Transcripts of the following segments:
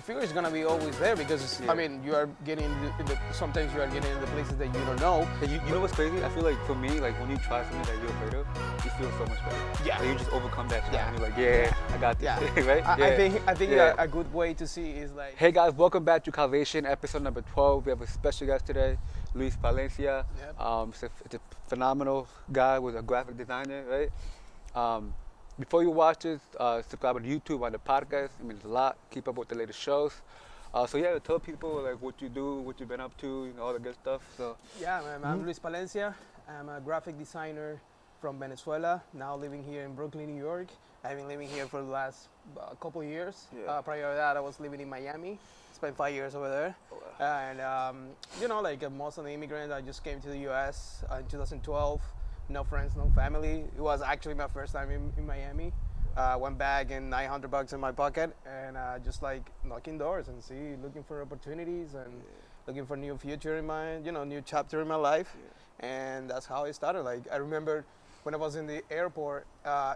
the fear is gonna be always there because I mean you are getting sometimes you are getting into places that you don't know. And you know what's crazy? I feel like for me, like when you try something that you're afraid of, you feel so much better. Yeah. Like you just overcome that shit. Yeah. And you're like, I got this. Yeah. Right? I think a good way to see is like. Hey guys, welcome back to Calvation, episode number 12. We have a special guest today, Luis Palencia. Yep. It's a phenomenal guy with a graphic designer, right? Before you watch this, subscribe on YouTube, on the podcast. I mean, it's a lot. Keep up with the latest shows. Tell people like what you do, what you've been up to, you know, all the good stuff. So yeah, man, I'm Luis Palencia. I'm a graphic designer from Venezuela, now living here in Brooklyn, New York. I've been living here for the last couple of years. Yeah. Prior to that, I was living in Miami. Spent 5 years over there. Oh, wow. And, you know, like most of the immigrants, I just came to the U.S. In 2012. No friends, no family. It was actually my first time in Miami. Went back and $900 in my pocket and just like knocking doors and looking for opportunities and looking for new future in my, new chapter in my life. Yeah. And that's how it started. Like I remember when I was in the airport,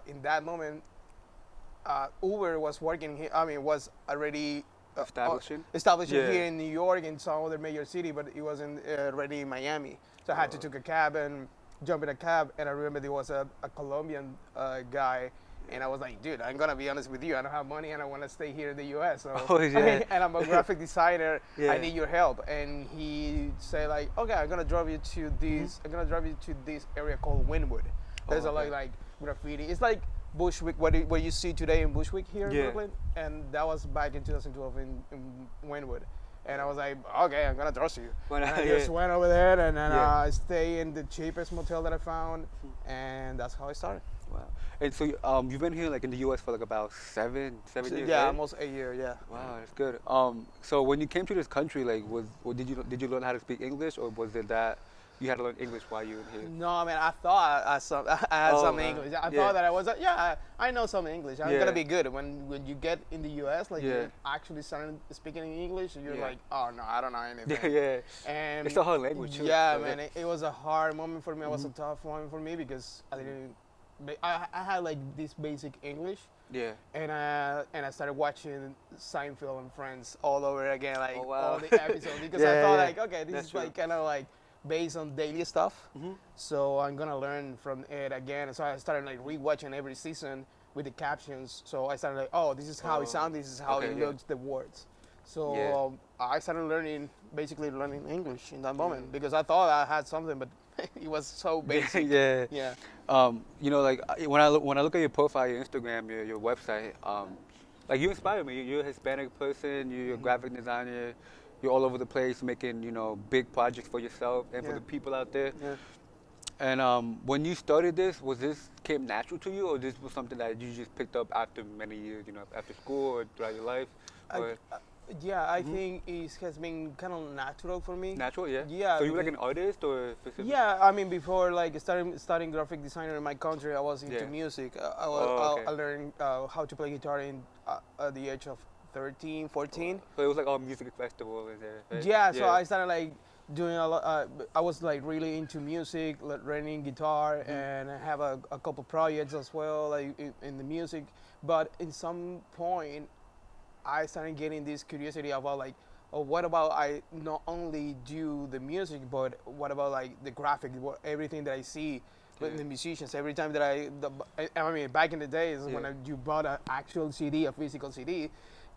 in that moment, Uber was working here. I mean, was already established here in New York and some other major city, but it wasn't already in Miami. So I had to take a cab and jump in a cab, and I remember there was a Colombian guy, and I was like, dude, I'm gonna be honest with you, I don't have money and I want to stay here in the US, so and I'm a graphic designer, I need your help. And he said like, okay, I'm gonna drive you to this area called Wynwood. There's a lot like graffiti. It's like Bushwick, what you see today in Bushwick here in Brooklyn, and that was back in 2012 in Wynwood. And I was like, okay, I'm gonna trust you. And I just went over there and then I stayed in the cheapest motel that I found, and that's how I started. Wow. And so you've been here like in the U.S. for like about seven years. Yeah, right? almost 8 years. Yeah. Wow, that's good. So when you came to this country, like, did you learn how to speak English, or was it that you had to learn English while you were here? No, I mean, I thought I had some English. I thought that I was, I know some English. I'm going to be good. When you get in the U.S., like, you actually started speaking in English, you're like, oh, no, I don't know anything. And it's a hard language, too. Yeah, man, it was a hard moment for me. It was a tough moment for me because I had, like, this basic English. Yeah. And I started watching Seinfeld and Friends all over again, like all the episodes, because I thought like, okay, this is like kind of like based on daily stuff, so I'm gonna learn from it again. And so I started like rewatching every season with the captions. So I started like, oh, this is how it sounds, this is how it looks, the words. So I started basically learning English in that moment because I thought I had something, but it was so basic. You know, like when I look at your profile, your Instagram, your website, like you inspire me. You're a Hispanic person. You're a graphic designer. You're all over the place making, big projects for yourself and for the people out there. Yeah. And when you started this, came natural to you, or this was something that you just picked up after many years, after school or throughout your life? I think it has been kind of natural for me. Natural, yeah? Yeah. So you were like an artist or specific? Yeah, I mean, before like studying graphic designer in my country, I was into music. I learned how to play guitar at the age of 13, 14. So it was like all music festival in there, right? Yeah, so I started like doing a lot. I was like really into music, learning guitar, and I have a couple projects as well, like in the music. But in some point, I started getting this curiosity about like, oh, what about I not only do the music, but what about like the graphic, everything that I see with the musicians. Every time that I mean, back in the days when you bought an actual CD, a physical CD,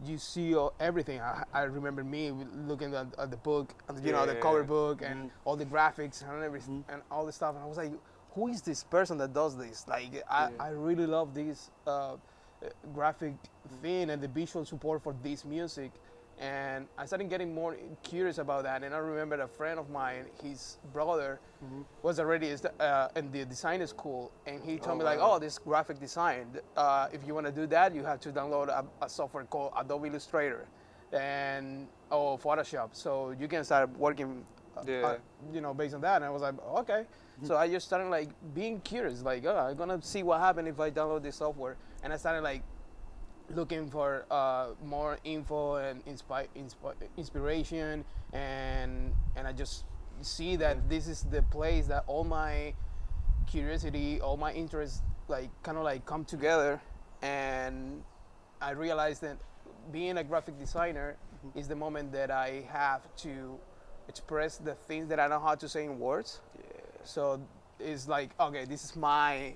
you see everything. I remember me looking at the book, the cover book, and all the graphics and everything, and all the stuff. And I was like, who is this person that does this? Like, I really love this graphic thing and the visual support for this music. And I started getting more curious about that. And I remember a friend of mine, his brother was already in the design school. And he told me like, oh, this graphic design, if you want to do that, you have to download a software called Adobe Illustrator and Photoshop. So you can start working, based on that. And I was like, okay. So I just started like being curious, like, I'm going to see what happens if I download this software. And I started like looking for more info and inspiration, and I just see that this is the place that all my curiosity, all my interests like kind of like come together. And I realized that being a graphic designer is the moment that I have to express the things that I don't know how to say in words. Yeah. So it's like, okay, this is my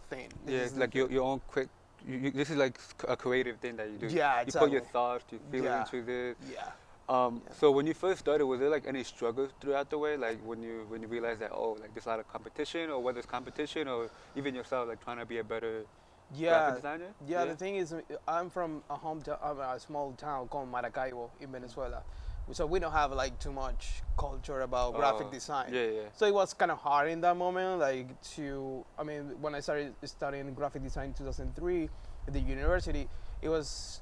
thing. This Yeah, is it's the like thing. your own quick. This is like a creative thing that you do. Yeah, You put your exactly. thoughts, your Yeah, feelings into this. yeah. Yeah. So when you first started, was there like any struggles throughout the way? Like when you realized that, oh, like there's a lot of competition, or whether it's competition, or even yourself like trying to be a better graphic Yeah, designer? yeah. Yeah. The thing is, I'm from a hometown, a small town called Maracaibo in Venezuela, so we don't have like too much culture about graphic Oh, design. yeah, yeah. So it was kind of hard in that moment, like to. I mean, when I started studying graphic design in 2003 at the university, it was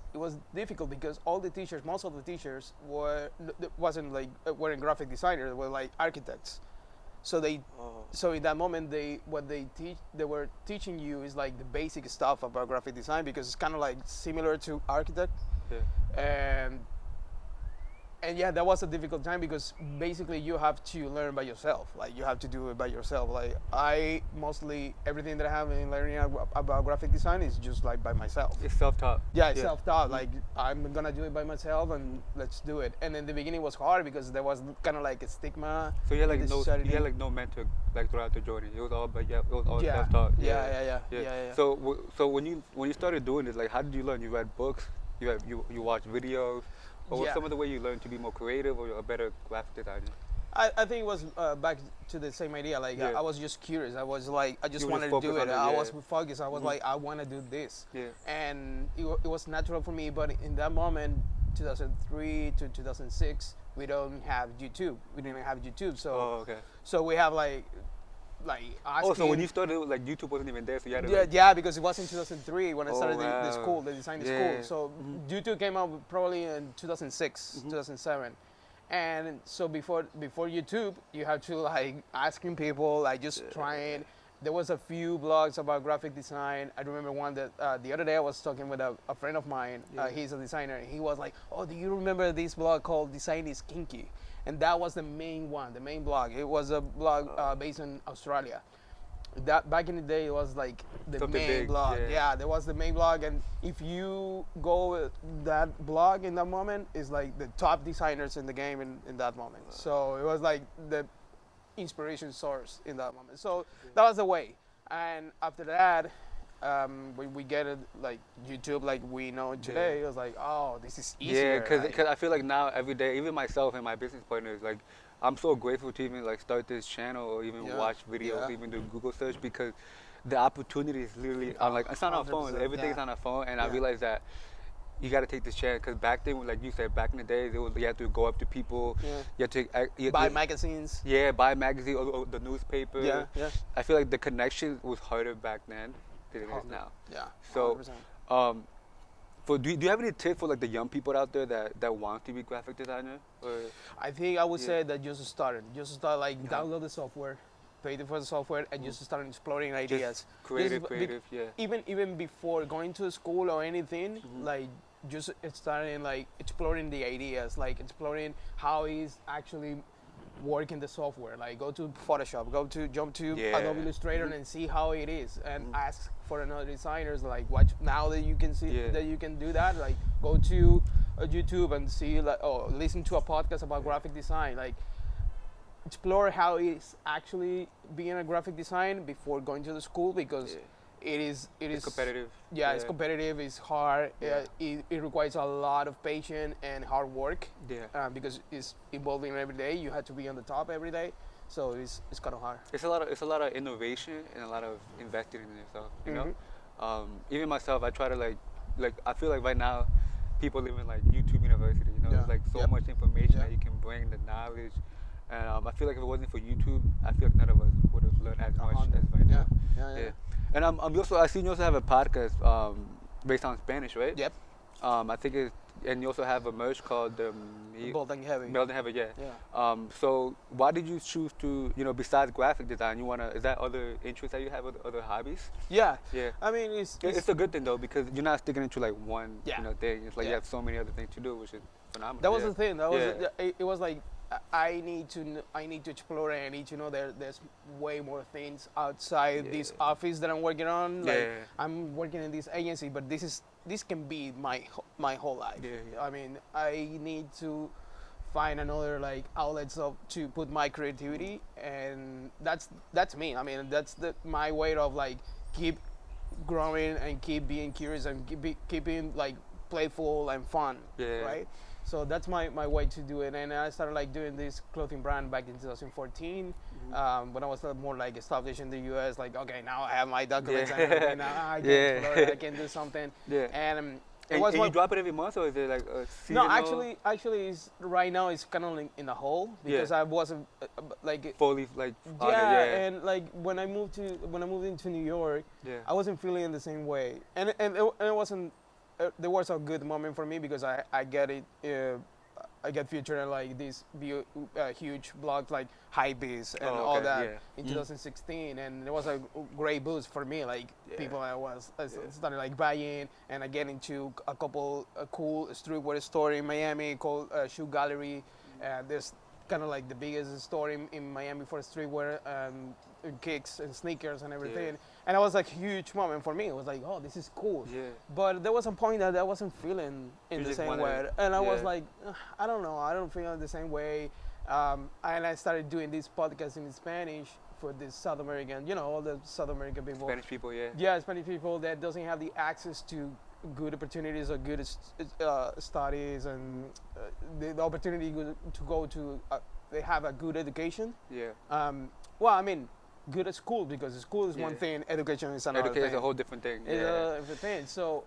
difficult because all the teachers, most of the teachers wasn't like weren't graphic designers, they were like architects. So Oh, so in that moment they were teaching you is like the basic stuff about graphic design because it's kind of like similar to architect. yeah. and and yeah, that was a difficult time because basically you have to learn by yourself, like you have to do it by yourself. Like I mostly everything that I have in learning about graphic design is just like by myself. It's self-taught. Yeah, it's Yeah. self-taught. Like I'm gonna do it by myself and let's do it. And in the beginning it was hard because there was kind of like a stigma So you had in like the no, society. you had like no mentor like throughout the journey. It was all, but yeah, it was all Yeah. self-taught. Yeah. So so when you started doing this, like how did you learn? You read books, you watched videos, or was Yeah. some of the way you learned to be more creative or a better graphic designer? I think it was back to the same idea. Like Yeah. I was just curious. I was like, I just You were just wanted to do focused it. on it, I yeah. was focused. I was Mhm. like, I want to do this. Yeah. And it was natural for me. But in that moment, 2003 to 2006, we don't have YouTube. We didn't have YouTube. So Oh, okay. so we have like asking. Oh, so when you started, like YouTube wasn't even there, so you had to Yeah, like, yeah, because it was in 2003 when I Oh, started the wow. school, the design Yeah. school. So YouTube came out probably in 2006, 2007. And so before YouTube, you have to like asking people, like just trying. There was a few blogs about graphic design. I remember one that the other day I was talking with a friend of mine. Yeah. He's a designer. And he was like, "Oh, do you remember this blog called Design is Kinky?" And that was the main one, the main blog. It was a blog based in Australia. That back in the day it was like the Something main big, blog. yeah. Yeah, there was the main blog, and if you go with that blog in that moment, is like the top designers in the game in that moment. So it was like the inspiration source in that moment. So that was the way. And after that, we get it like YouTube, like we know today. It was like, oh, this is easier. yeah, because like, I feel like now every day, even myself and my business partners, like I'm so grateful to even like start this channel or even Yeah. watch videos, Yeah. even do Google search because the opportunity is literally on like it's on our phone. 100%, Everything's yeah. on our phone, and I Yeah. realized that you got to take this chance because back then, like you said, back in the days, it was you had to go up to people. Yeah. You had to buy magazines. Yeah, buy magazine or the newspaper. Yeah, yeah. I feel like the connection was harder back then than it is now. Yeah. So, 100%. do you have any tips for like the young people out there that want to be graphic designer? Or I think I would Yeah. say that just start like download the software, pay for the software, and just start exploring ideas. creative, Just creative, yeah. Even before going to school or anything, like just starting like exploring the ideas, like exploring how is actually working the software. Like go to Photoshop, jump to Yeah. Adobe Illustrator and see how it is, and ask for another designers like watch now that you can see Yeah. that you can do that. Like go to YouTube and see like listen to a podcast about graphic design. Like explore how it's actually being a graphic design before going to the school because it is It's competitive. Yeah, it's competitive. It's hard. Yeah. It requires a lot of patience and hard work. Yeah. Because it's evolving every day. You have to be on the top every day, so it's kind of hard. It's a lot of innovation and a lot of investing in yourself. You know, even myself, I try to like I feel like right now, people live in like YouTube University. You know, Yeah. there's like so Yep. much information Yeah. that you can bring, the knowledge, and I feel like if it wasn't for YouTube, I feel like none of us would have learned as much as right now. Yeah. And I'm also I seen you also have a podcast based on Spanish, right? Yep. I think it's and you also have a merch called Bold and heavy. Meld and Heaven, yeah. Yeah. So why did you choose to, besides graphic design, is that other interests that you have, other hobbies? Yeah. Yeah. I mean, it's It's a good thing though because you're not sticking into like one, Yeah. thing. It's like you Yeah. have so many other things to do, which is phenomenal. that was yeah. the thing. That was Yeah. it was like I need to explore and I need to know there's way more things outside this office that I'm working on. Like Yeah. I'm working in this agency, but this is this can be my whole life. Yeah, yeah. I mean, I need to find another like outlets of to put my creativity, and that's me. I mean, that's my way of like keep growing and keep being curious and keeping like playful and fun, Yeah. right? So that's my way to do it. And I started like doing this clothing brand back in 2014, when I was more like established in the US. Like, okay, now I have my documents and everything. Now I can explore, I can do something. Yeah. And it And, was and you what. drop it every month, or is it like a No, seasonal? actually, it's, right now it's kind of in a hole because Yeah. I wasn't like Fully like on it, yeah, yeah. and like when I moved into New York, Yeah. I wasn't feeling it the same way, and it wasn't. There was a good moment for me because I get it. I get featured in like these huge blogs like Hypebeast and Oh, all okay, that yeah. in 2016, and it was a great boost for me. Like Yeah. people I started like buying, and I get into a couple cool streetwear store in Miami called Shoe Gallery. There's kind of like the biggest store in Miami for streetwear and kicks and sneakers and everything. And it was like a huge moment for me. It was like, oh, this is cool. Yeah. But there was a point that I wasn't feeling in You the just same wanted- way. And I was yeah. like, I don't know. I don't feel the same way. And I started doing this podcast in Spanish for this South American, all the South American people. Spanish people, yeah. Yeah, Spanish people that doesn't have the access to good opportunities or good studies and the opportunity to go to, they have a good education. Yeah. Well, I mean, good at school because school is one Yeah. thing, education is another Education thing. is a whole different thing. It's Yeah. everything. So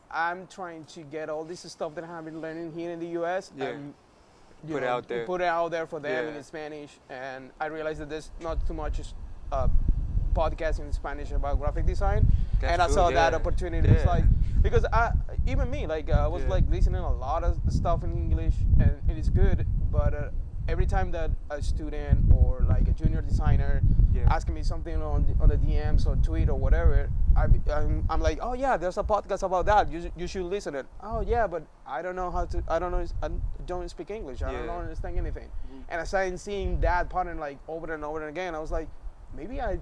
I'm trying to get all this stuff that I have been learning here in the U.S. Yeah. and Put it out there. Put it out there for them Yeah. in Spanish. And I realized that there's not too much podcast in Spanish about graphic design. That's and I true, saw that yeah. opportunity. It's Yeah. like because even me I was Yeah. like listening a lot of stuff in English, and it is good, but every time that a student or like a junior designer Yeah. asking me something on the DMs or tweet or whatever, I'm like, oh yeah, there's a podcast about that. You should listen to it. Oh yeah, but I don't know how to. I don't speak English. I Yeah. don't understand anything. And I started seeing that pattern like over and over and again. I was like, maybe I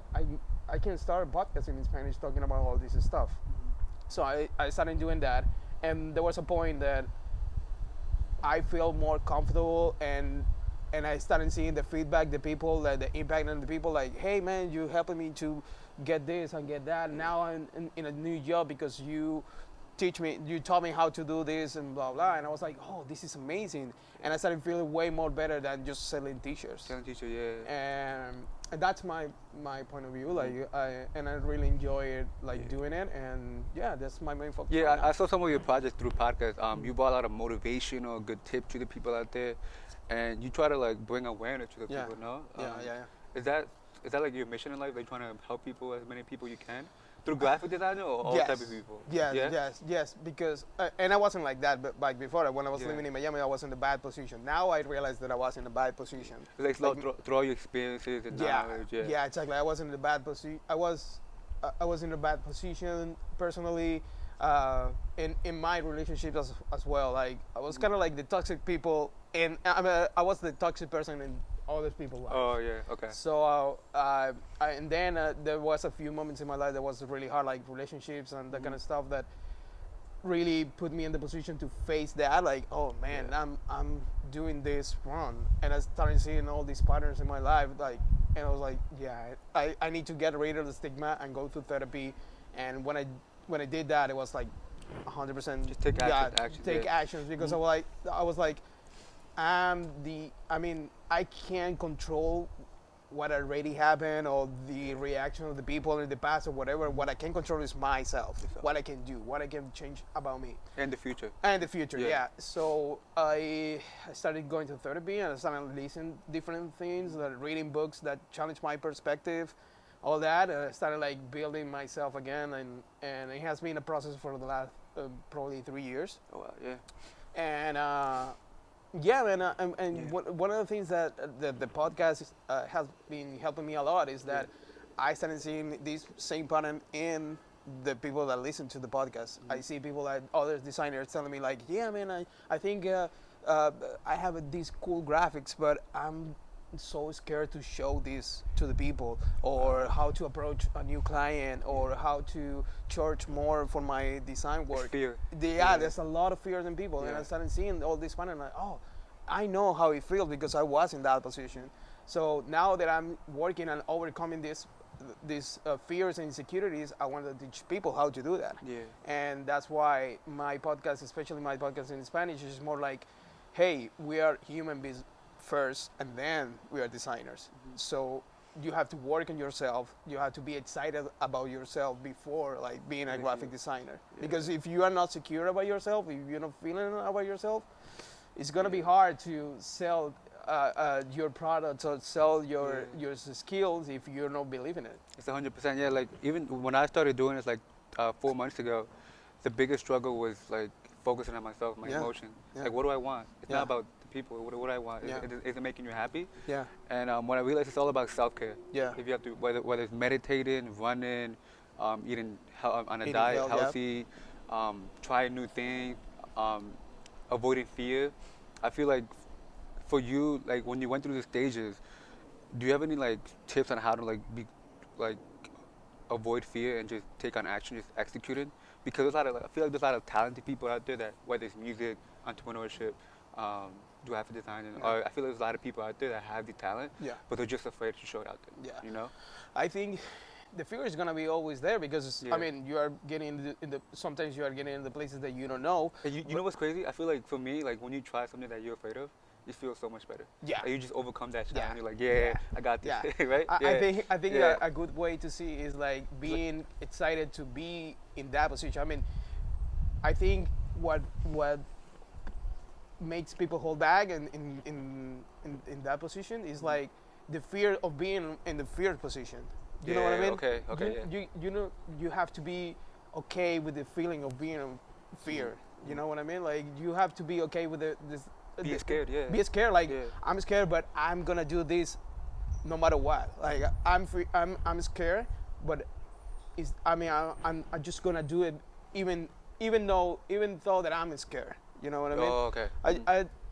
can start a podcast in Spanish talking about all this stuff. So I started doing that, and there was a point that I feel more comfortable and I started seeing the feedback, the people, like the impact on the people. Like, hey man, you helping me to get this and get that. Now I'm in a new job because you taught me how to do this and blah blah. And I was like, oh, this is amazing. And I started feeling way more better than just selling T-shirts. Selling teacher, yeah. And that's my point of view. Like, I really enjoy it, like doing it. And yeah, that's my main focus. Yeah, right now. I saw some of your projects through podcasts. You brought a lot of motivational, good tips to the people out there, and you try to like bring awareness to the Yeah. people. No, Yeah. Is that like your mission in life? Like trying to help people, as many people you can, through graphic design or all type of people? Yes. Because and I wasn't like that, but like before, when I was Yeah. living in Miami, I was in a bad position. Now I realized that I was in a bad position. Like through all your experiences and knowledge. Yeah, exactly. I was in a bad position. I was in a bad position personally, in my relationships as well. Like I was kind of like the toxic people, and I was the toxic person in other people's lives. Oh yeah, okay. So and then there was a few moments in my life that was really hard, like relationships and that kind of stuff that really put me in the position to face that. Like, oh man, Yeah. I'm doing this wrong, and I started seeing all these patterns in my life. Like, and I was like, yeah, I need to get rid of the stigma and go to therapy. And when I did that, it was like 100%. Just take action, take yeah. actions because I was like, I can't control what already happened or the reaction of the people in the past or whatever. What I can control is myself, what I can do, what I can change about me. In the future. And the future, Yeah. yeah. So I started going to therapy and I started listening different things, reading books that challenge my perspective, all that. I started like building myself again, and it has been a process for the last probably 3 years. Oh wow, yeah. And yeah, and Yeah. one of the things that the podcast has been helping me a lot is that I started seeing this same pattern in the people that listen to the podcast. I see people like other designers telling me like, yeah, man, I think I have these cool graphics, but so scared to show this to the people, or how to approach a new client, or how to charge more for my design It's work. fear. Yeah, there's a lot of fears in people, and I Yeah. started seeing all this fun, and like, oh, I know how it feels because I was in that position. So now that I'm working on overcoming these fears and insecurities, I want to teach people how to do that. Yeah. And that's why my podcast, especially my podcast in Spanish, is more like, hey, we are human beings first, and then we are designers. So you have to work on yourself. You have to be excited about yourself before like being a Like graphic you. designer. Yeah. Because if you are not secure about yourself, if you're not feeling about yourself, it's gonna be Yeah. hard to sell your products or sell Yeah. your skills if you're not believing it. It's 100%. Yeah, like even when I started doing this like 4 months ago, the biggest struggle was like focusing on myself, my Yeah. emotion. Yeah. Like, what do I want? It's Yeah. not about the people. What do I want? Yeah. Is it making you happy? Yeah. And when I realized it's all about self-care. Yeah. If you have to, whether it's meditating, running, eating on a Eating diet, health, yeah. healthy, trying new things, um, avoiding fear. I feel like for you, like when you went through the stages, do you have any like tips on how to like be like avoid fear and just take on action, just execute it? Because there's a lot of, I feel like there's a lot of talented people out there that, whether it's music, entrepreneurship, graphic design, Yeah. or I feel like there's a lot of people out there that have the talent, Yeah. but they're just afraid to show it out there. Yeah. You know? I think the fear is gonna be always there because Yeah. I mean you are getting in the sometimes you are getting in the places that you don't know. And you know what's crazy? I feel like for me, like when you try something that you're afraid of, it feels so much better. Yeah. Like you just overcome that challenge. Yeah. You're like, yeah, Yeah. I got this, Yeah. right? I think Yeah. a good way to see is like being excited to be in that position. I mean, I think what makes people hold back in that position is like the fear of being in the fear position. You know what I Yeah, mean? okay, okay, You know you have to be okay with the feeling of being in fear. You know what I mean? Like you have to be okay with Being scared, yeah. Be scared. Like Yeah. I'm scared, but I'm gonna do this no matter what. Like I'm scared, but I'm just gonna do it even though that I'm scared. You know what I mean? Oh, okay.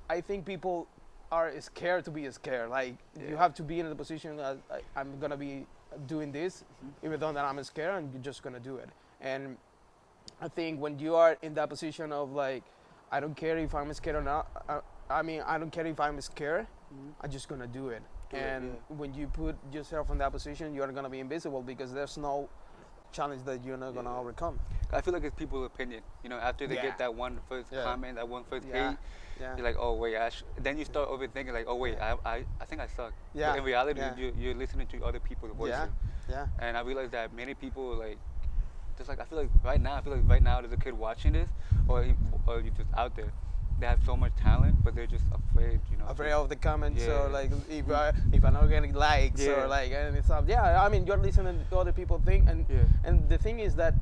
I think people are scared to be scared. Like you Yeah. have to be in the position that I'm gonna be doing this, even though that I'm scared, and you're just gonna do it. And I think when you are in that position of like, I don't care if I'm scared or not. I don't care if I'm scared. I'm just gonna do it. Do it, And yeah. when you put yourself in that position, you're gonna be invisible because there's no challenge that you're not gonna Yeah. overcome. I feel like it's people's opinion. You know, after they Yeah. get that one first Yeah. comment, that one first Yeah. hate, Yeah. you're like, oh wait, then you start overthinking, like, oh wait, I think I suck. Yeah. But in reality, Yeah. you're listening to other people's voices. Yeah. Yeah. And I realized that many people like, just like I feel like right now there's a kid watching this, or you're just out there. They have so much talent, but they're just afraid. You know. Afraid of the comments Yeah. or like if I'm not getting likes Yeah. or like any stuff. Yeah, I mean you're listening to other people think Yeah. and the thing is that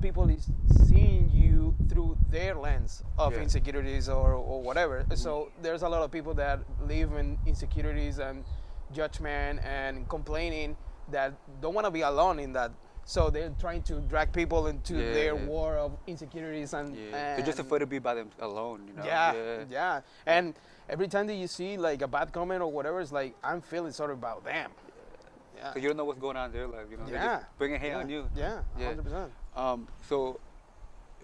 people is seeing you through their lens of Yeah. insecurities or whatever. So there's a lot of people that live in insecurities and judgment and complaining that don't want to be alone in that. So they're trying to drag people into Yeah, their yeah. war of insecurities Yeah. They're just and- afraid to be by them alone. You know. yeah. And every time that you see like a bad comment or whatever, it's like I'm feeling sorry about them. Yeah. Cause you don't know what's going on in their life. You know. They're Yeah. just bringing hate on you. Yeah. Yeah. 100%. So,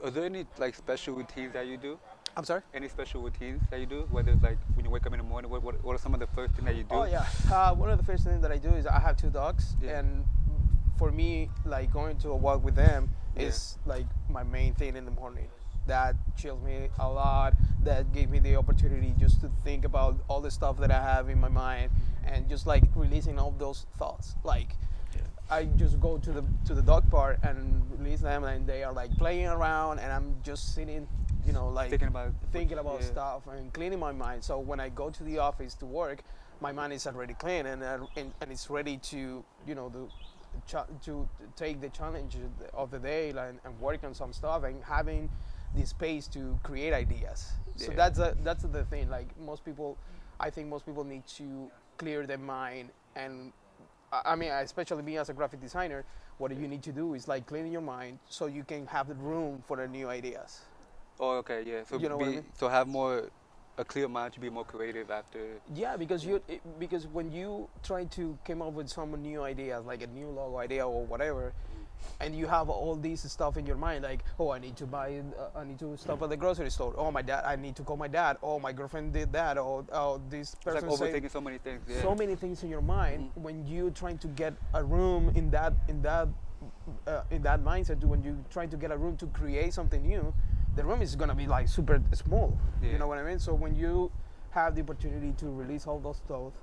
are there any like special routines that you do? I'm sorry. Any special routines that you do? Whether it's like when you wake up in the morning, what are some of the first things that you do? Oh yeah. One of the first things that I do is I have 2 dogs, Yeah. and for me, like going to a walk with them Yeah. is like my main thing in the morning. That chills me a lot. That gave me the opportunity just to think about all the stuff that I have in my mind and just like releasing all those thoughts. Like I just go to the dog park and release them, and they are like playing around, and I'm just sitting, you know, like Thinking about yeah. stuff and cleaning my mind. So when I go to the office to work, my mind is already clean and it's ready to, you know, to take the challenge of the day and work on some stuff and having the space to create ideas. So Yeah. that's the thing. Like I think most people need to clear their mind. And I mean, especially me as a graphic designer, what you need to do is like cleaning your mind so you can have the room for the new ideas. Oh, okay, yeah. So You know what I mean? so have more a clear mind to be more creative after. Yeah, because when you try to come up with some new ideas, like a new logo idea or whatever, and you have all these stuff in your mind, like, oh, I need to stop at the grocery store. Oh, my dad, I need to call my dad. Oh, my girlfriend did that. Oh, this It's like person said overthinking so many things. Yeah. so many things in your mind. When you trying to get a room in that mindset, when you try to get a room to create something new, the room is gonna be like super small. Yeah. You know what I mean? So when you have the opportunity to release all those thoughts,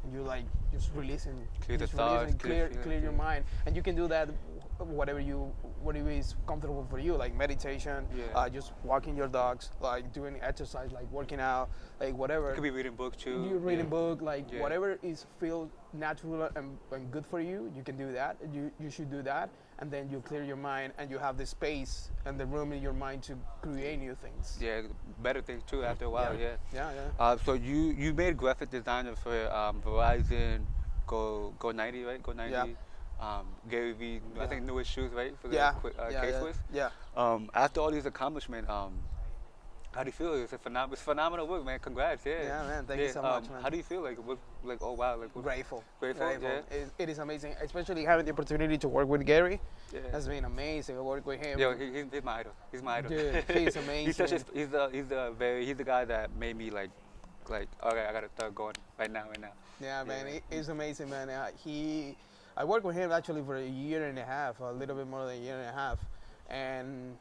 and you like just releasing, Clear the just thoughts, releasing, clear clear your feelings, mind, and you can do that whatever is comfortable for you, like meditation, Yeah. just walking your dogs, like doing exercise, like working out, like whatever. You could be reading books too. You reading yeah. book, like Yeah. whatever is feel natural and good for you, you can do that. You should do that, and then you clear your mind and you have the space and the room in your mind to create new things. Yeah, better things too after a while. Yeah. Yeah, yeah. So you made graphic designer for Verizon, Go 90, right? Go 90. Yeah. Garyvee, I Yeah. think newest shoes, right? For the Yeah, yeah, case yeah, list. yeah. After all these accomplishments, how do you feel? It's phenomenal work, man. Congrats, yeah. Yeah, man. Thank you so much, man. How do you feel? Like, oh wow, like, Grateful. Grateful, yeah. It is amazing, especially having the opportunity to work with Gary. Yeah. Has been amazing. I work with him. Yo, he's my idol. He's my idol. Dude, he's amazing. He's the guy that made me like, okay, I gotta start going right now. Yeah, man, Yeah. he's amazing, man. I worked with him actually for a year and a half, a little bit more than a year and a half, and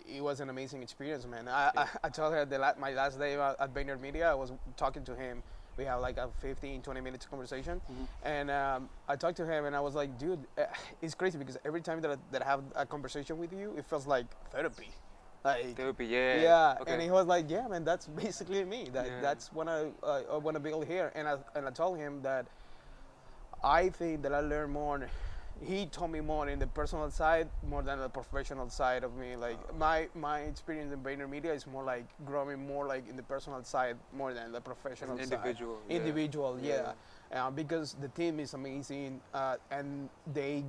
it was an amazing experience, man. I told her my last day at VaynerMedia, I was talking to him. We have like a 15, 20 minutes conversation, and I talked to him, and I was like, dude, it's crazy because every time that I have a conversation with you, it feels like therapy. Like, Therapy, yeah. yeah, Okay. and he was like, "Yeah, man, that's basically me. Yeah. That's what I want to build here." And I told him that I think that I learned more. He taught me more in the personal side more than the professional side of me. Like my experience in VaynerMedia is more like growing more like in the personal side more than the professional As an side. individual, yeah. Individual, yeah. Yeah. Because the team is amazing, and they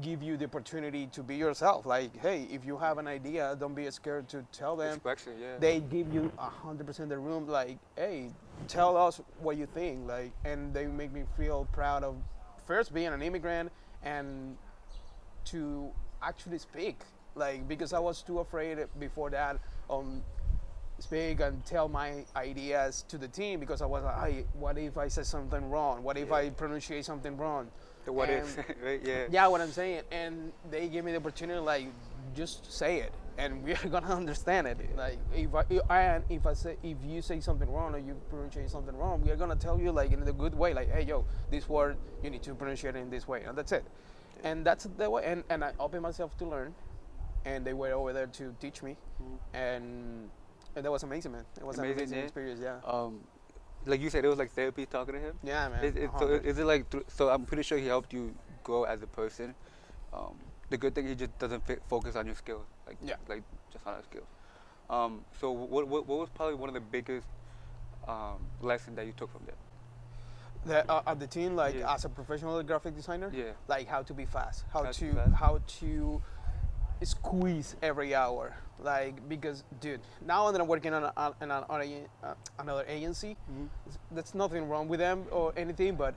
give you the opportunity to be yourself. Like, hey, if you have an idea, don't be scared to tell them. Expression, yeah. They give you 100% the room. Like, hey, tell us what you think. Like, and they make me feel proud of first being an immigrant and to actually speak. Like, because I was too afraid before that speak and tell my ideas to the team because I was like, hey, what if I said something wrong? What if I pronunciate something wrong? The what And- if, right? Yeah. Yeah, what I'm saying, and they give me the opportunity, like, just say it, and we're gonna understand it. Like, if you say something wrong or you pronunciate something wrong, we're gonna tell you like in a good way, like, hey, yo, this word you need to pronunciate it in this way, and that's it. And that's the way. And I opened myself to learn, and they were over there to teach me, and that was amazing, man. It was an amazing yeah. experience, yeah. Like you said, it was like therapy talking to him. Yeah, man. Is it like so? I'm pretty sure he helped you grow as a person. The good thing, he just doesn't focus on your skills, like just on our skills. So what was probably one of the biggest lessons that you took from them? At the team, like Yeah. as a professional graphic designer, Yeah. like how to be fast, How to be fast. how to squeeze every hour. Like, because dude, now that I'm working on another agency, that's nothing wrong with them or anything, but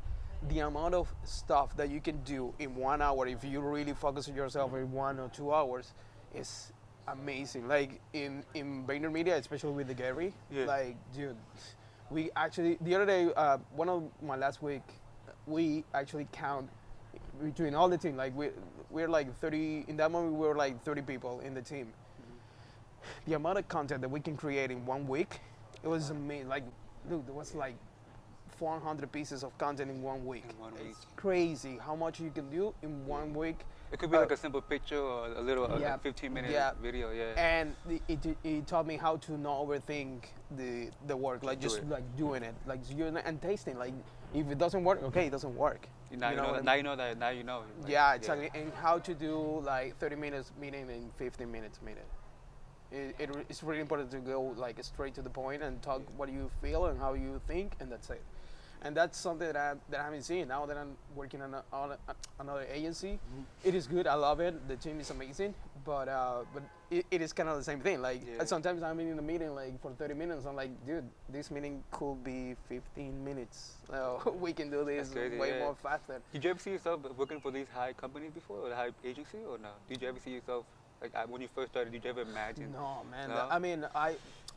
the amount of stuff that you can do in 1 hour if you really focus on yourself in 1 or 2 hours is amazing. Like in VaynerMedia, especially with the Gary, Yeah. like, dude, we actually the other day, one of my last week, we actually count between all the team. Like we're like 30 in that moment. We were like 30 people in the team. The amount of content that we can create in 1 week, it was amazing. Like, dude, there was like 400 pieces of content in 1 week. In 1 week. It's crazy how much you can do in 1 week. It could be like a simple picture or a little yeah, 15-minute yeah. video. Yeah. And it taught me how to not overthink the work, like just do it. like doing it, like and tasting. Like if it doesn't work, okay, it doesn't work. Now you know what that. I Now you know that. Now you know. Like, Yeah, exactly. And how to do like 30 minutes meeting in 15 minutes meeting. It's really important to go like straight to the point and talk what you feel and how you think, and that's it. And that's something that I haven't seen now that I'm working on another agency. It is good. I love it. The team is amazing, but it is kind of the same thing. Like Yeah. sometimes I'm in a meeting like for 30 minutes. I'm like, dude, this meeting could be 15 minutes. We can do this That's crazy, way yeah. more faster. Did you ever see yourself working for these high companies before, or the high agency, or no? Did you ever see yourself like when you first started? Did you ever imagine? No, man. No? I mean,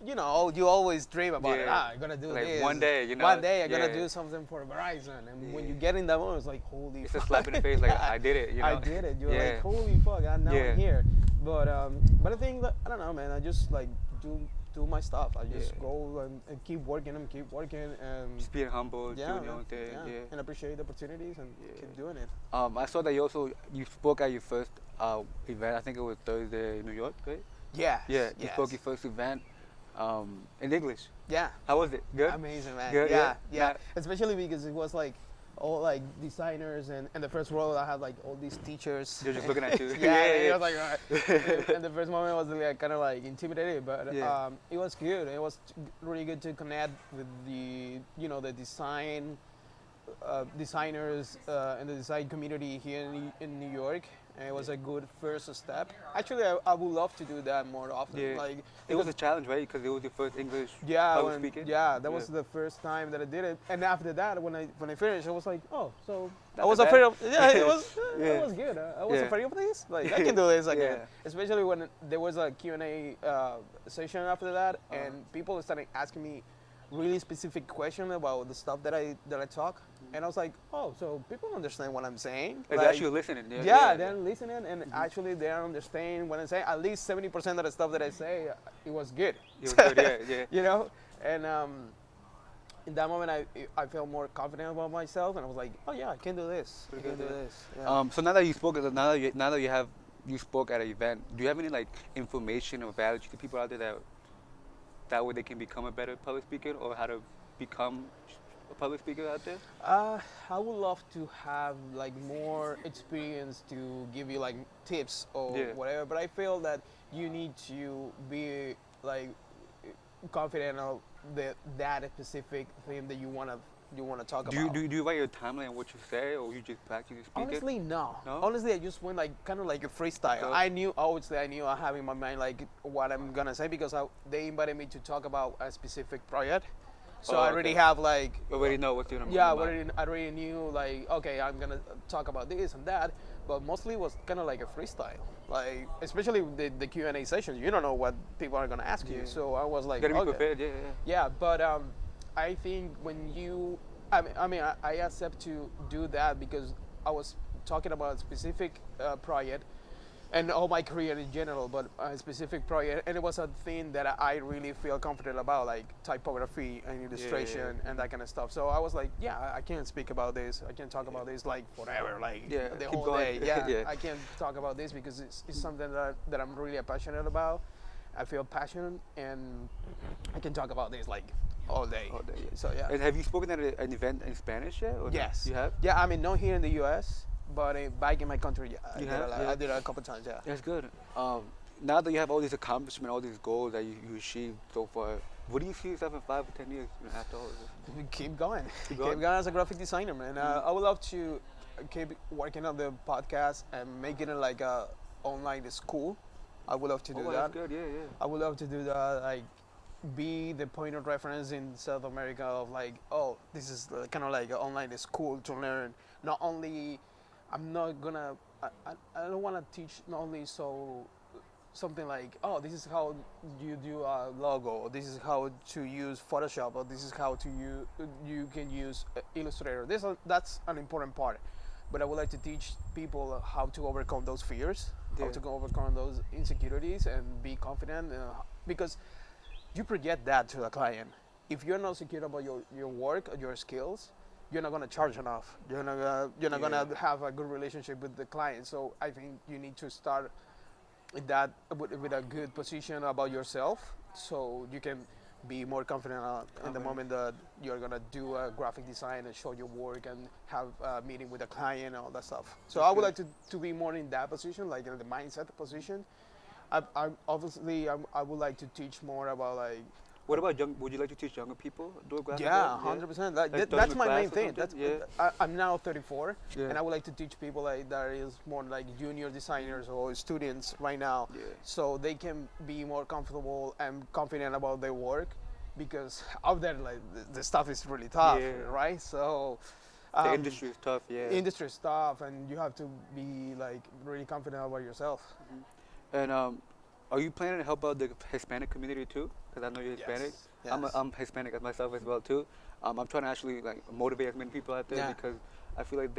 you always dream about it. Yeah. I'm gonna do Like this. one day, you know, One day I'm gonna yeah. do something for Verizon. And when Yeah. you get in that moment, it's like, holy It's a fuck. slap in the face, like I did it. You know. I did it. You're Yeah. like, holy fuck, now Yeah. I'm here. But I think that, I don't know, man. I just like do my stuff. I just Yeah. go and keep working and keep working and Just being humble, doing your man, own thing. Yeah. and appreciate the opportunities and Yeah. keep doing it. I saw that you spoke at your first event. I think it was Thursday in New York, right? Yeah. Yeah. You Yes. spoke your first event in English. Yeah. How was it? Good. Amazing, man. Good, Yeah, yeah. yeah. Especially because it was like all like designers and the first row I had like all these teachers. They're just looking at you. yeah, Yeah, and yeah. it was like, and the first moment was like kind of like intimidated, but Yeah. it was good. It was really good to connect with the the designers and the design community here in New York. And it was a good first step. Actually, I would love to do that more often. Yeah. Like It was a challenge, right? Because it was your first English yeah, public speaking. that was the first time that I did it. And after that, when I finished, I was like, oh, so I Not was that afraid bad. of it was Yeah. it was good. I was Yeah. afraid of this. Like I can do this again. Yeah. Especially when there was a Q&A session after that, and people started asking me really specific questions about the stuff that I talk. And I was like, oh, so people understand what I'm saying. Like, they're actually listening. Yeah, they're listening, and actually they understand what I'm saying. At least 70% of the stuff that I say, it was good. It was good, yeah, yeah. And in that moment, I felt more confident about myself, and I was like, oh yeah, I can do this. I can do this. Yeah. So now that you spoke, now that you spoke at an event, do you have any like information or value to people out there that way they can become a better public speaker, or how to become a public speaker out there? I would love to have like more experience to give you like tips or Yeah. whatever, but I feel that you need to be like confident of that specific thing that you wanna talk Do about. you write your timeline what you say, or you just practice speaking? Honestly, no. No? Honestly, I just went like kind of like a freestyle. So- I knew I have in my mind like what I'm gonna say because they invited me to talk about a specific project. So Oh, I already okay. have like You already know what's your yeah, I already knew like okay, I'm gonna talk about this and that, but mostly it was kind of like a freestyle. Like especially the Q&A sessions, you don't know what people are gonna ask you. Yeah. So I was like, Gotta be okay. prepared, yeah. Yeah, but I think when I accept to do that because I was talking about a specific project and all my career in general, but a specific project, and it was a thing that I really feel confident about, like typography and illustration and that kind of stuff. So I was like, yeah, I can speak about this. I can talk about this like forever, like Yeah, the keep whole going. day. Yeah, Yeah. I can talk about this because it's something that I'm really passionate about. I feel passionate, and I can talk about this like all day. All day, yeah. So yeah. And have you spoken at an event in Spanish yet? Or no? Yes. You have? Yeah, I mean, not here in the U.S., but back in my country, yeah. You have? Yeah. I did it a couple times, yeah. That's good. Now that you have all these accomplishments, all these goals that you achieved so far, what do you see yourself in 5 or 10 years after all of this? Keep going. Keep going? As a graphic designer, man. I would love to keep working on the podcast and making it like a online school. I would love to do Oh, that. that's good, yeah. I would love to do that, like be the point of reference in South America of like, oh, this is kind of like an online school to learn. Not only, I'm not gonna, I don't want to teach not only something like, oh, this is how you do a logo, or this is how to use Photoshop, or this is how to you can use Illustrator. That's an important part. But I would like to teach people how to overcome those fears, how Yeah. to overcome those insecurities, and be confident. Because you project that to the client. If you're not secure about your work or your skills, you're not gonna charge enough. You're not gonna have a good relationship with the client. So I think you need to start with that with a good position about yourself, so you can be more confident in the moment that you're gonna do a graphic design and show your work and have a meeting with a client and all that stuff. So I would like to be more in that position, like in the mindset position. I would like to teach more about like What about young? Would you like to teach younger people do graphic Yeah, design? 100%. Like join That's a my class main or thing. something? That's Yeah. I'm now 34, Yeah. and I would like to teach people like that is more like junior designers or students right now, Yeah. so they can be more comfortable and confident about their work, because out there like the stuff is really tough, Yeah. right? So The industry is tough. Yeah. industry stuff, and you have to be like really confident about yourself. And are you planning to help out the Hispanic community too? Because I know you're Hispanic. Yes. I'm Hispanic as myself as well too. I'm trying to actually like motivate as many people out there Yeah. because I feel like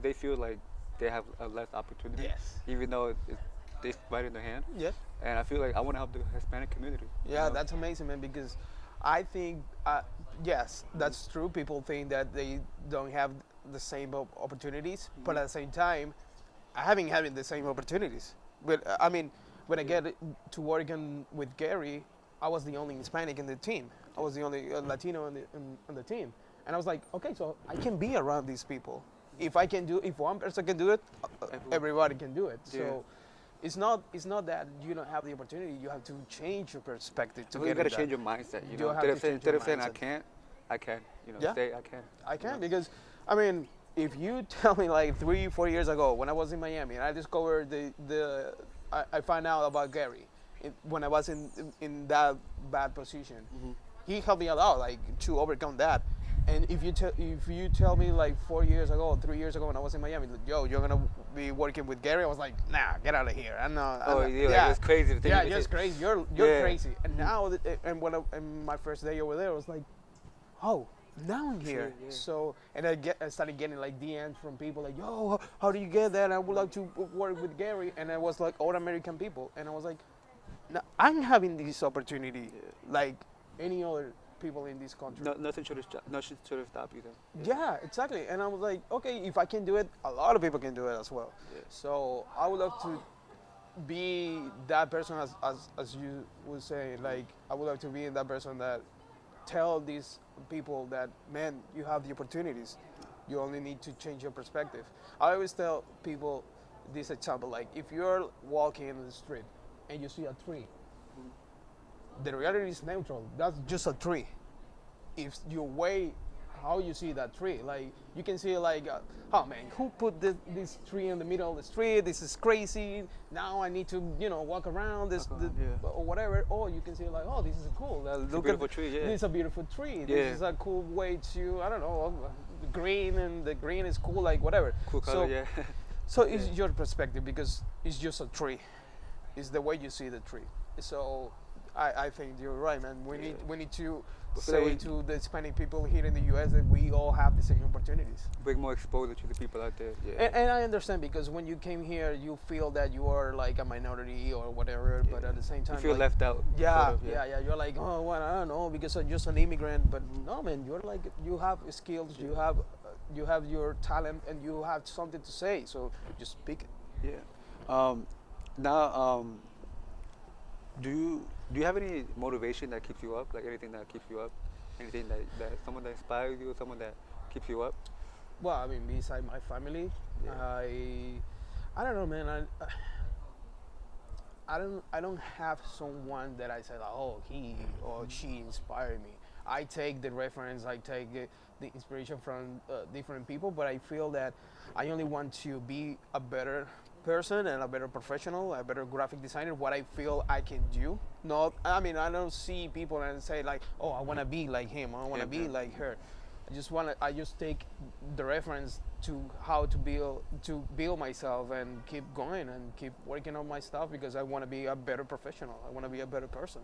they feel like they have a less opportunity, Yes. even though it's right in their hand. Yeah. And I feel like I want to help the Hispanic community. Yeah, that's amazing, man. Because I think, yes, that's true. People think that they don't have the same opportunities, but at the same time, I haven't having the same opportunities. But I mean, when I get to working with Gary, I was the only Hispanic in the team. I was the only Latino in the team, and I was like, okay, so I can be around these people. If one person can do it, everybody can do it. Yeah. So. It's not that you don't have the opportunity. You have to change your perspective to You get gotta that. change your mindset. You You know, have to change instead your of saying I mindset. can't, I can. You know, Yeah. say I can. I can, because, I mean, if you tell me like 3-4 years ago when I was in Miami and I discovered I found out about Gary when I was in that bad position, he helped me a lot like to overcome that. And if you tell me like 4 years ago, 3 years ago when I was in Miami, like, yo, you're gonna be working with Gary, I was like, nah, get out of here. I'm not. Oh, I'm not. yeah, like, it's crazy to think Yeah, you just say- crazy. You're Yeah. crazy. And now, and and my first day over there, I was like, oh, now I'm here. yeah. So, and I started getting like DMs from people like, yo, how do you get that? I would like to work with Gary. And it was like all American people. And I was like, no, I'm having this opportunity like any other people in this country. Nothing should have stopped you then. Yeah, exactly. And I was like, okay, if I can do it, a lot of people can do it as well. Yeah. So I would love to be that person, as you would say. Like, I would love to be that person that tell these people that, man, you have the opportunities. You only need to change your perspective. I always tell people this example, like if you're walking in the street and you see a tree, the reality is neutral. That's just a tree. If you weigh how you see that tree, like you can see like, oh man, who put this tree in the middle of the street? This is crazy. Now I need to, walk around this, yeah. or whatever. Or you can see like, oh, this is cool. Look beautiful at tree, yeah. This is a beautiful tree. Yeah. This is a cool way to, I don't know, the green, and the green is cool, like whatever. Cool color, yeah. So it's your perspective, because it's just a tree. It's the way you see the tree. So I think you're right, man. We need to say to the Hispanic people here in the U.S. that we all have the same opportunities. Bring more exposure to the people out there. Yeah. And I understand, because when you came here, you feel that you are like a minority or whatever, but at the same time, You feel like, left out. Yeah, sort of, yeah. You're like, oh, well, I don't know, because I'm just an immigrant. But no, man, you're like, you have skills, you have your talent, and you have something to say. So just speak it. Yeah. Now, do you have any motivation that keeps you up? Like anything that keeps you up? Anything that someone that inspires you, someone that keeps you up? Well, I mean, beside my family, Yeah. I don't know, man. I don't have someone that I say like, oh, he or she inspired me. I take the reference, I take the inspiration from different people, but I feel that I only want to be a better person and a better professional, a better graphic designer. What I feel I can do. Not, I mean, I don't see people and say like, oh, I want to be like him. I want to be like her. I just take the reference to how to build myself and keep going and keep working on my stuff, because I want to be a better professional. I want to be a better person.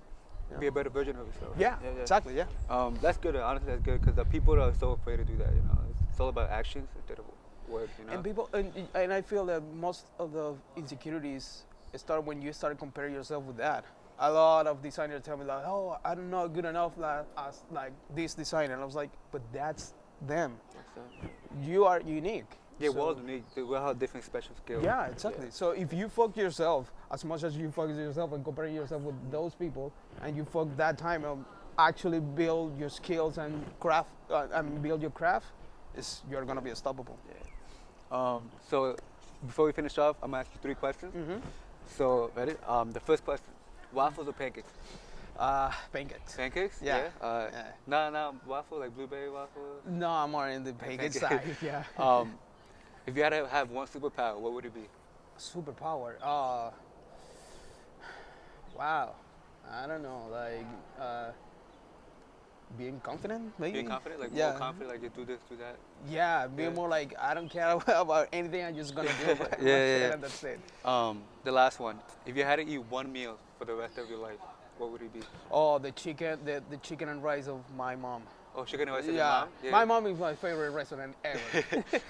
Be a better version of yourself. Yeah, exactly. Yeah. That's good. Honestly, that's good because the people are so afraid to do that. It's all about actions instead of words. And people, and I feel that most of the insecurities start when you start comparing yourself with that. A lot of designers tell me like, oh, I'm not good enough as like this designer. And I was like, but that's them. You are unique. Yeah, So- we're all unique. We all have different special skills. Yeah, exactly. So if you focus yourself as much as you focus yourself and comparing yourself with those people, and you focus that time on actually build your skills and craft and build your craft, you're gonna be unstoppable. Yeah. So before we finish off, I'm gonna ask you 3 questions. Mm-hmm. So ready? The first question: waffles or pancakes? Pancakes. Pancakes? Yeah. Yeah. No, waffle, like blueberry waffle. No, I'm more in the pancake Pancake. side. Yeah. If you had to have one superpower, what would it be? Superpower. Wow. I don't know. Like being confident, maybe. Being confident, like Yeah. more confident, like you do this, do that. Yeah, being Yeah. more like I don't care about anything. I'm just gonna do it. Yeah. And that's it. The last one. If you had to eat one meal for the rest of your life, what would it be? Oh, the chicken and rice of my mom. Oh, chicken and rice with your Yeah, mom? my mom is my favorite restaurant ever.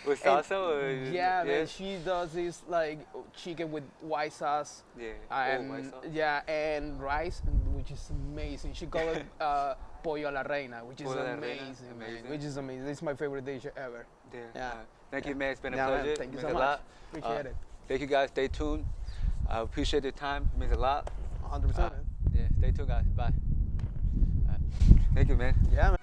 With And salsa or? yeah, man, she does this like chicken with white sauce. Yeah. And White sauce? yeah, and rice, which is amazing. She call it pollo a la reina, which is Pollo a la reina, amazing, man. amazing. Which is amazing. It's my favorite dish ever. Yeah. Yeah. Thank you, man. It's been a Yeah, man, pleasure. thank you It so means a much. lot. Appreciate it. Thank you, guys. Stay tuned. I appreciate your time. It means a lot. 100%. Man. Yeah, stay tuned, guys. Bye. Thank you, man. Yeah, man.